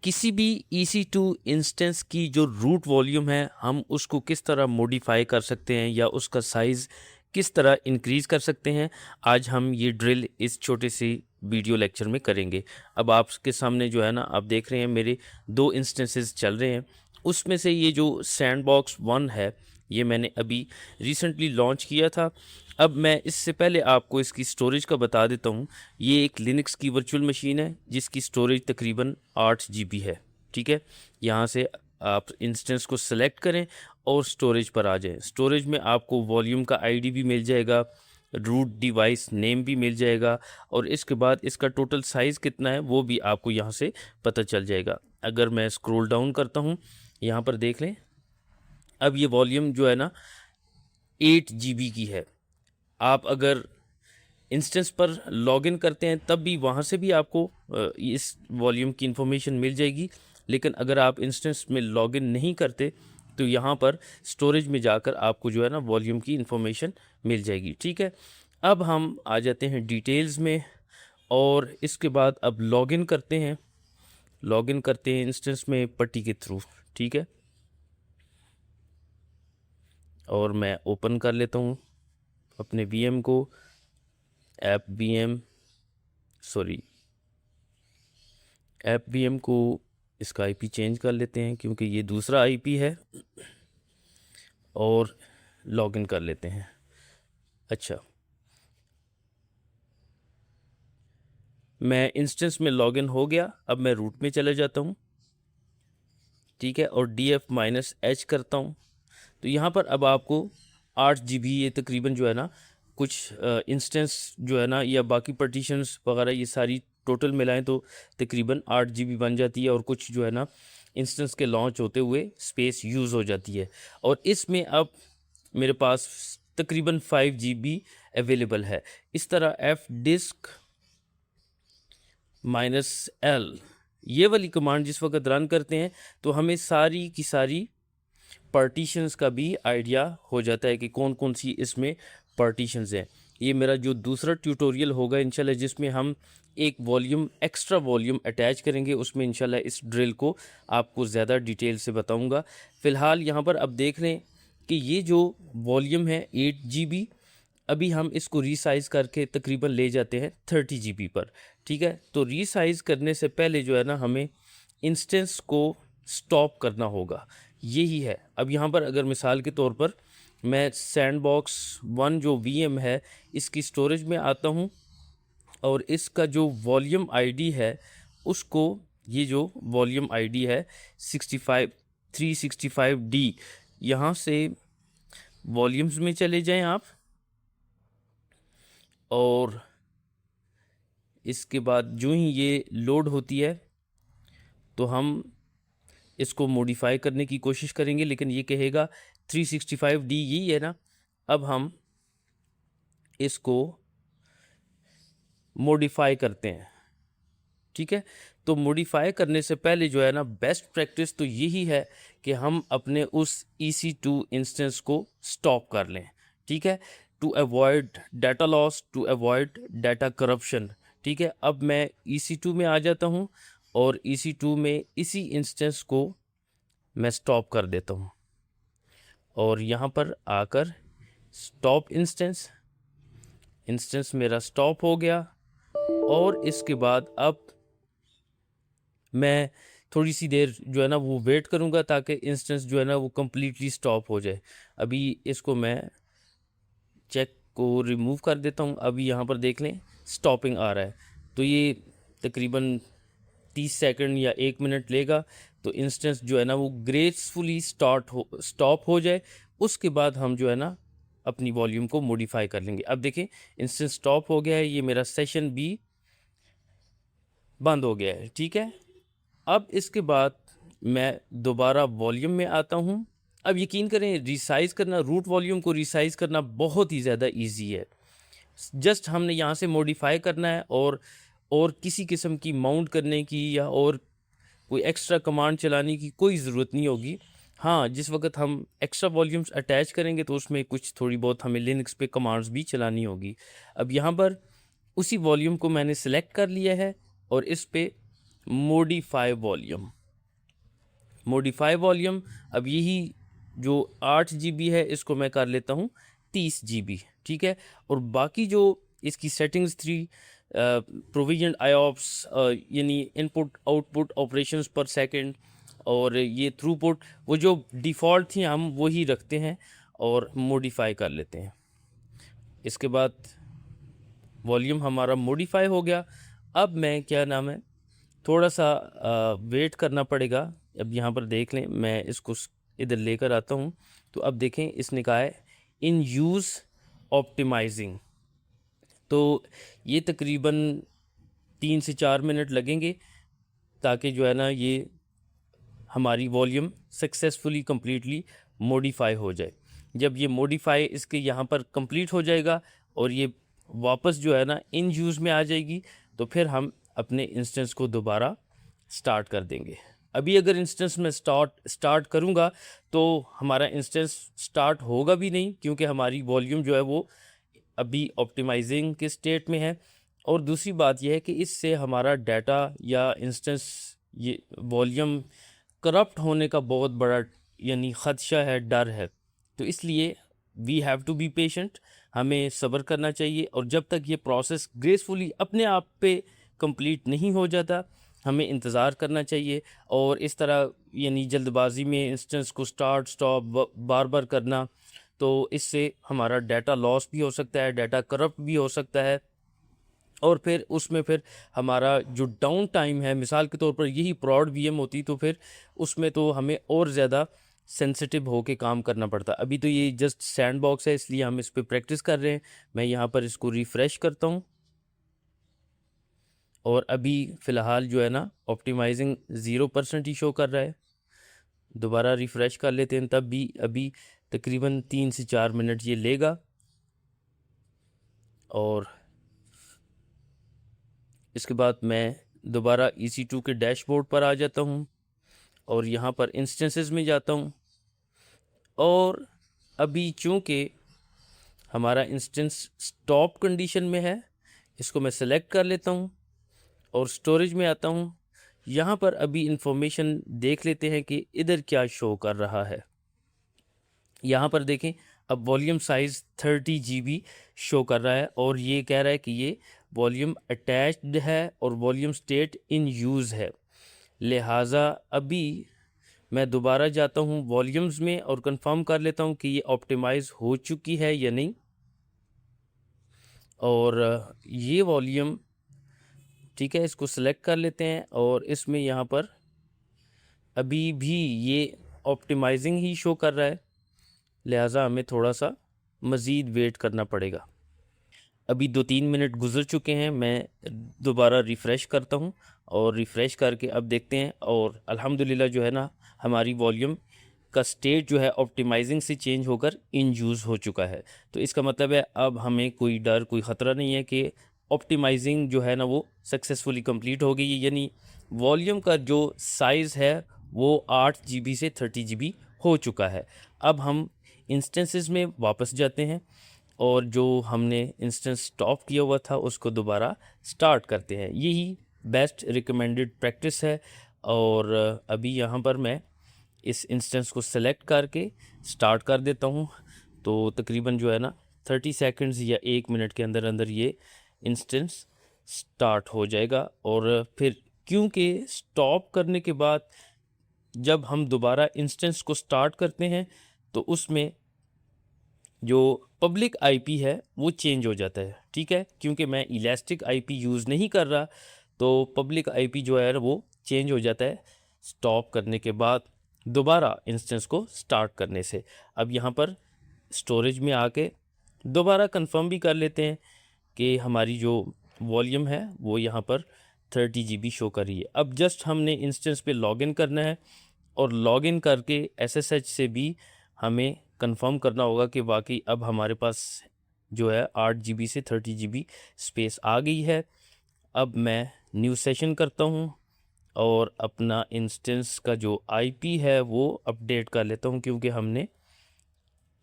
किसी भी EC2 instance की जो रूट वॉल्यूम है हम उसको किस तरह मॉडिफाई कर सकते हैं या उसका साइज़ किस तरह इंक्रीज़ कर सकते हैं, आज हम ये ड्रिल इस छोटे सी वीडियो लेक्चर में करेंगे। अब आपके सामने जो है ना, आप देख रहे हैं मेरे 2 इंस्टेंसेस चल रहे हैं। उसमें से ये जो सैंडबॉक्स 1 है, ये मैंने अभी रिसेंटली लॉन्च किया था। अब मैं इससे पहले आपको इसकी स्टोरेज का बता देता हूँ। ये एक लिनक्स की वर्चुअल मशीन है जिसकी स्टोरेज तकरीबन 8 GB है। ठीक है, यहाँ से आप इंस्टेंस को सेलेक्ट करें और स्टोरेज पर आ जाएं। स्टोरेज में आपको वॉल्यूम का आईडी भी मिल जाएगा, रूट डिवाइस नेम भी मिल जाएगा और इसके बाद इसका टोटल साइज़ कितना है वो भी आपको यहाँ से पता चल जाएगा। अगर मैं स्क्रॉल डाउन करता हूँ, यहाँ पर देख लें, अब ये वॉल्यूम जो है ना 8 GB की है। आप अगर इंस्टेंस पर लॉगिन करते हैं तब भी वहाँ से भी आपको इस वॉल्यूम की इन्फॉर्मेशन मिल जाएगी। लेकिन अगर आप इंस्टेंस में लॉगिन नहीं करते तो यहाँ पर स्टोरेज में जाकर आपको जो है ना वॉल्यूम की इन्फॉर्मेशन मिल जाएगी। ठीक है, अब हम आ जाते हैं डिटेल्स में और इसके बाद अब लॉगिन करते हैं इंस्टेंस में पट्टी के थ्रू। ठीक है, और मैं ओपन कर लेता हूँ अपने VM को, ऐप VM को इसका IP चेंज कर लेते हैं क्योंकि ये दूसरा IP है, और लॉगिन कर लेते हैं। अच्छा, मैं इंस्टेंस में लॉगिन हो गया। अब मैं रूट में चले जाता हूँ। ठीक है, और df-h करता हूँ तो यहाँ पर अब आपको 8 GB ये तकरीबन जो है ना कुछ इंस्टेंस जो है ना या बाकी पार्टीशंस वगैरह ये सारी टोटल मिलाएं तो तकरीबन 8 GB बन जाती है, और कुछ जो है ना इंस्टेंस के लॉन्च होते हुए स्पेस यूज़ हो जाती है। और इसमें अब मेरे पास तकरीबन 5 GB अवेलेबल है। इस तरह -L ये वाली कमांड जिस वक्त रन करते हैं तो हमें सारी की सारी पार्टीशंस का भी आइडिया हो जाता है कि कौन कौन सी इसमें पार्टीशंस हैं। ये मेरा जो दूसरा ट्यूटोरियल होगा इंशाल्लाह, जिसमें हम एक एक्स्ट्रा वॉल्यूम अटैच करेंगे, उसमें इंशाल्लाह इस ड्रिल को आपको ज़्यादा डिटेल से बताऊंगा। फ़िलहाल यहाँ पर अब देख लें कि ये जो वॉल्यूम है 8 GB, अभी हम इसको रीसाइज़ करके तकरीबन ले जाते हैं 30 GB पर। ठीक है, तो रीसाइज़ करने से पहले जो है ना हमें इंस्टेंस को स्टॉप करना होगा, यही है। अब यहाँ पर अगर मिसाल के तौर पर मैं सैंडबॉक्स 1 जो VM है इसकी स्टोरेज में आता हूँ और इसका जो वॉल्यूम आईडी है उसको, ये जो वॉल्यूम आईडी है 365D, यहाँ से वॉल्यूम्स में चले जाएं आप, और इसके बाद जो ही ये लोड होती है तो हम इसको मॉडिफाई करने की कोशिश करेंगे, लेकिन ये कहेगा 365D यही है ना। अब हम इसको मॉडिफाई करते हैं। ठीक है, तो मॉडिफाई करने से पहले जो है ना बेस्ट प्रैक्टिस तो यही है कि हम अपने उस EC2 इंस्टेंस को स्टॉप कर लें। ठीक है, to avoid data loss, to avoid data corruption. ठीक है, अब मैं EC2 में आ जाता हूँ और EC2 में इसी इंस्टेंस को मैं स्टॉप कर देता हूँ, और यहाँ पर आकर स्टॉप इंस्टेंस मेरा स्टॉप हो गया। और इसके बाद अब मैं थोड़ी सी देर जो है ना वो वेट करूँगा ताकि इंस्टेंस जो है ना वो कम्प्लीटली स्टॉप हो जाए। अभी इसको मैं चेक को रिमूव कर देता हूँ। अभी यहाँ पर देख लें स्टॉपिंग आ रहा है, तो ये तकरीबन 30 सेकंड या 1 मिनट लेगा तो इंस्टेंस जो है ना वो ग्रेसफुली स्टॉप हो जाए। उसके बाद हम जो है ना अपनी वॉल्यूम को मॉडिफाई कर लेंगे। अब देखें इंस्टेंस स्टॉप हो गया है, ये मेरा सेशन भी बंद हो गया है। ठीक है, अब इसके बाद मैं दोबारा वॉल्यूम में आता हूँ। अब यकीन करें रिसाइज़ करना, रूट वॉल्यूम को रिसाइज़ करना बहुत ही ज़्यादा इजी है। जस्ट हमने यहाँ से मॉडिफाई करना है और किसी किस्म की माउंट करने की या और कोई एक्स्ट्रा कमांड चलाने की कोई ज़रूरत नहीं होगी। हाँ, जिस वक्त हम एक्स्ट्रा वॉल्यूम्स अटैच करेंगे तो उसमें कुछ थोड़ी बहुत हमें लिनक्स पे कमांड्स भी चलानी होगी। अब यहाँ पर उसी वॉल्यूम को मैंने सेलेक्ट कर लिया है और इस पे मॉडिफाई वॉल्यूम। मॉडिफाई वॉल्यूम, अब यही जो 8 GB है इसको मैं कर लेता हूँ 30 GB, ठीक है। और बाकी जो इसकी सेटिंग्स थी, प्रोविजन आईओप्स यानी इनपुट आउटपुट ऑपरेशंस पर सेकंड, और ये थ्रूपुट, वो जो डिफ़ॉल्ट थी हम वही रखते हैं और मॉडिफाई कर लेते हैं। इसके बाद वॉल्यूम हमारा मॉडिफाई हो गया। अब मैं क्या नाम है, थोड़ा सा वेट करना पड़ेगा। अब यहाँ पर देख लें, मैं इसको इधर लेकर आता हूँ, तो अब देखें इसने कहा है इन यूज़ ऑप्टिमाइजिंग। तो ये तकरीबन 3 से 4 मिनट लगेंगे ताकि जो है ना ये हमारी वॉल्यूम सक्सेसफुली कम्प्लीटली मॉडिफाई हो जाए। जब ये मॉडिफाई इसके यहाँ पर कंप्लीट हो जाएगा और ये वापस जो है ना इन यूज़ में आ जाएगी, तो फिर हम अपने इंस्टेंस को दोबारा स्टार्ट कर देंगे। अभी अगर इंस्टेंस में स्टार्ट करूँगा तो हमारा इंस्टेंस स्टार्ट होगा भी नहीं, क्योंकि हमारी वॉल्यूम जो है वो अभी ऑप्टिमाइजिंग के स्टेट में है। और दूसरी बात यह है कि इससे हमारा डाटा या इंस्टेंस ये वॉल्यूम करप्ट होने का बहुत बड़ा यानी ख़दशा है, डर है। तो इसलिए we have to be patient, हमें सब्र करना चाहिए। और जब तक ये प्रोसेस ग्रेसफुली अपने आप पे कंप्लीट नहीं हो जाता, हमें इंतज़ार करना चाहिए। और इस तरह यानी जल्दबाजी में इंस्टेंस को स्टार्ट स्टॉप बार बार करना, तो इससे हमारा डाटा लॉस भी हो सकता है, डाटा करप्ट भी हो सकता है। और फिर उसमें फिर हमारा जो डाउन टाइम है, मिसाल के तौर पर यही प्रॉड वीएम होती तो फिर उसमें तो हमें और ज़्यादा सेंसिटिव होके काम करना पड़ता। अभी तो ये जस्ट सैंड बॉक्स है, इसलिए हम इस पर प्रैक्टिस कर रहे हैं। मैं यहाँ पर इसको रिफ़्रेश करता हूँ और अभी फ़िलहाल जो है ना ऑप्टिमाइजिंग 0% ही शो कर रहा है। दोबारा रिफ़्रेश कर लेते हैं, तब भी अभी तकरीबन 3 से 4 मिनट ये लेगा। और इसके बाद मैं दोबारा EC2 के डैशबोर्ड पर आ जाता हूँ और यहाँ पर इंस्टेंसेस में जाता हूँ। और अभी चूँकि हमारा इंस्टेंस स्टॉप कंडीशन में है, इसको मैं सेलेक्ट कर लेता हूँ और स्टोरेज में आता हूँ। यहाँ पर अभी इंफॉर्मेशन देख लेते हैं कि इधर क्या शो कर रहा है। यहाँ पर देखें, अब वॉल्यूम साइज़ 30 GB शो कर रहा है और ये कह रहा है कि ये वॉल्यूम अटैच्ड है और वॉल्यूम स्टेट इन यूज़ है। लिहाजा अभी मैं दोबारा जाता हूँ वॉल्यूम्स में और कंफर्म कर लेता हूँ कि ये ऑप्टिमाइज़ हो चुकी है या नहीं। और ये वॉल्यूम ठीक है, इसको सेलेक्ट कर लेते हैं और इसमें यहाँ पर अभी भी ये ऑप्टिमाइजिंग ही शो कर रहा है, लिहाजा हमें थोड़ा सा मज़ीद वेट करना पड़ेगा। अभी 2-3 मिनट गुजर चुके हैं, मैं दोबारा रिफ़्रेश करता हूं और रिफ़्रेश करके अब देखते हैं। और अल्हम्दुलिल्लाह जो है ना हमारी वॉल्यूम का स्टेट जो है ऑप्टिमाइजिंग से चेंज होकर इन यूज़ हो चुका है। तो इसका मतलब है अब हमें कोई डर, कोई ख़तरा नहीं है कि ऑप्टिमाइजिंग जो है ना वो सक्सेसफुली कंप्लीट हो गई है। यानी वॉल्यूम का जो साइज़ है वो 8 GB से 30 GB हो चुका है। अब हम इंस्टेंसेस में वापस जाते हैं और जो हमने इंस्टेंस स्टॉप किया हुआ था उसको दोबारा स्टार्ट करते हैं। यही बेस्ट रिकमेंडेड प्रैक्टिस है। और अभी यहाँ पर मैं इस इंस्टेंस को सेलेक्ट करके स्टार्ट कर देता हूँ, तो तकरीबन जो है ना 30 सेकंड्स या 1 मिनट के अंदर अंदर ये इंस्टेंस स्टार्ट हो जाएगा। और फिर क्योंकि स्टॉप करने के बाद जब हम दोबारा इंस्टेंस को स्टार्ट करते हैं तो उसमें जो पब्लिक आईपी है वो चेंज हो जाता है, ठीक है। क्योंकि मैं इलास्टिक आईपी यूज़ नहीं कर रहा, तो पब्लिक आईपी जो है वो चेंज हो जाता है स्टॉप करने के बाद दोबारा इंस्टेंस को स्टार्ट करने से। अब यहाँ पर स्टोरेज में आके दोबारा कंफर्म भी कर लेते हैं कि हमारी जो वॉल्यूम है वो यहाँ पर 30 GB शो कर रही है। अब जस्ट हमने इंस्टेंस पे लॉगिन करना है और लॉगिन करके SSH से भी हमें कंफर्म करना होगा कि वाकई अब हमारे पास जो है 8 GB से 30 GB स्पेस आ गई है। अब मैं न्यू सेशन करता हूँ और अपना इंस्टेंस का जो आईपी है वो अपडेट कर लेता हूँ, क्योंकि हमने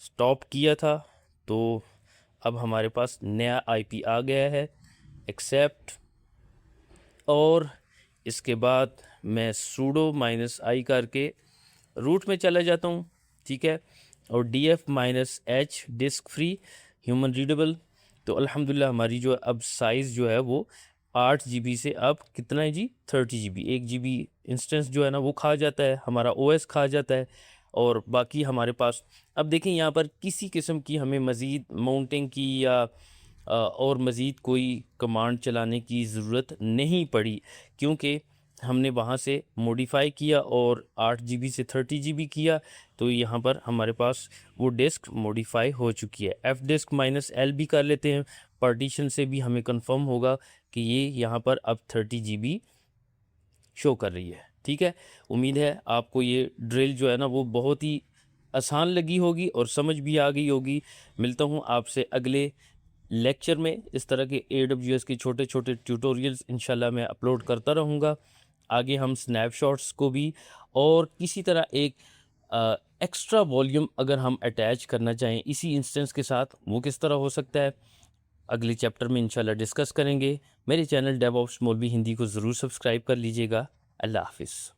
स्टॉप किया था। तो अब हमारे पास नया आईपी आ गया है, एक्सेप्ट। और इसके बाद मैं sudo -i करके रूट में चला जाता हूँ, ठीक है, और df-h disc free human readable. तो अल्हम्दुलिल्लाह हमारी जो अब साइज़ जो है वो 8 GB से अब कितना है जी, 30 GB। 1 GB इंस्टेंस जो है ना वो खा जाता है, हमारा OS खा जाता है। और बाकी हमारे पास अब देखें यहाँ पर किसी किस्म की हमें मज़ीद माउंटिंग की या और मज़ीद कोई कमांड चलाने की ज़रूरत नहीं पड़ी, क्योंकि हमने वहाँ से मॉडिफाई किया और 8 GB से 30 GB किया। तो यहाँ पर हमारे पास वो डिस्क मॉडिफाई हो चुकी है। F डिस्क -L भी कर लेते हैं, पार्टीशन से भी हमें कंफर्म होगा कि ये यहाँ पर अब 30 GB शो कर रही है, ठीक है। उम्मीद है आपको ये ड्रिल जो है ना वो बहुत ही आसान लगी होगी और समझ भी आ गई होगी। मिलता हूँ आपसे अगले लेक्चर में। इस तरह के AWS के छोटे छोटे ट्यूटोरियल्स इंशाल्लाह मैं अपलोड करता रहूँगा। आगे हम स्नैपशॉट्स को भी और किसी तरह एक एक्स्ट्रा वॉल्यूम अगर हम अटैच करना चाहें इसी इंस्टेंस के साथ, वो किस तरह हो सकता है, अगले चैप्टर में इंशाल्लाह डिस्कस करेंगे। मेरे चैनल डेवऑप्स मौलवी हिंदी को ज़रूर सब्सक्राइब कर लीजिएगा। अल्लाह हाफिज़।